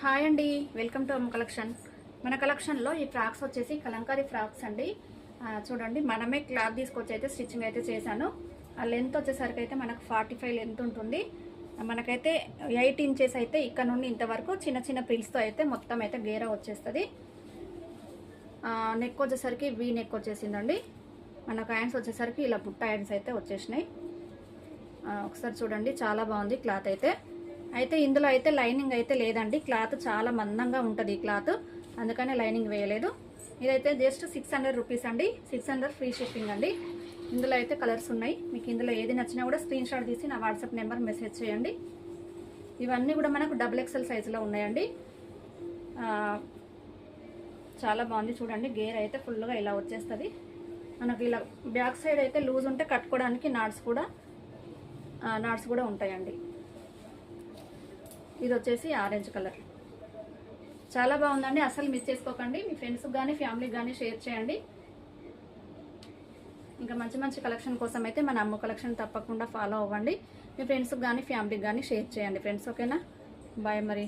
Hi అండి, welcome to అమ్మ collection. మన కలెక్షన్లో ఈ ఫ్రాక్స్ వచ్చేసి కలంకారీ ఫ్రాక్స్ అండి. చూడండి, మనమే క్లాత్ తీసుకొచ్చి అయితే స్టిచ్చింగ్ అయితే చేశాను. ఆ లెంత్ వచ్చేసరికి అయితే మనకు 45 లెంత్ ఉంటుంది. మనకైతే 8 ఇంచెస్ అయితే ఇక్కడ నుండి ఇంతవరకు చిన్న చిన్న పిల్స్తో అయితే మొత్తం అయితే గేరా వచ్చేస్తుంది. నెక్ వచ్చేసరికి వీ నెక్ వచ్చేసిందండి. మనకు హ్యాండ్స్ వచ్చేసరికి ఇలా బుట్ట హ్యాండ్స్ అయితే వచ్చేసినాయి. ఒకసారి చూడండి, చాలా బాగుంది క్లాత్ అయితే ఇందులో అయితే లైనింగ్ అయితే లేదండి. క్లాత్ చాలా మందంగా ఉంటుంది ఈ క్లాత్, అందుకనే లైనింగ్ వేయలేదు. ఇదైతే జస్ట్ 600 రూపీస్ అండి. 600 ఫ్రీ షిప్పింగ్ అండి. ఇందులో అయితే కలర్స్ ఉన్నాయి. మీకు ఇందులో ఏది నచ్చినా కూడా స్క్రీన్ షాట్ తీసి నా వాట్సాప్ నెంబర్ మెసేజ్ చేయండి. ఇవన్నీ కూడా మనకు XXL సైజులో ఉన్నాయండి. చాలా బాగుంది చూడండి. గేర్ అయితే ఫుల్గా ఇలా వచ్చేస్తుంది. మనకు ఇలా బ్యాక్ సైడ్ అయితే లూజ్ ఉంటే కట్టుకోవడానికి నాట్స్ కూడా ఉంటాయండి. ఇది వచ్చేసి ఆరెంజ్ కలర్, చాలా బాగుందండి. అసలు మిస్ చేసుకోకండి. మీ ఫ్రెండ్స్కి కానీ ఫ్యామిలీకి కానీ షేర్ చేయండి. ఇంకా మంచి మంచి కలెక్షన్ కోసం అయితే మన అమ్మ కలెక్షన్ తప్పకుండా ఫాలో అవ్వండి. మీ ఫ్రెండ్స్కి కానీ ఫ్యామిలీకి కానీ షేర్ చేయండి ఫ్రెండ్స్. ఓకేనా? బాయ్ మరి.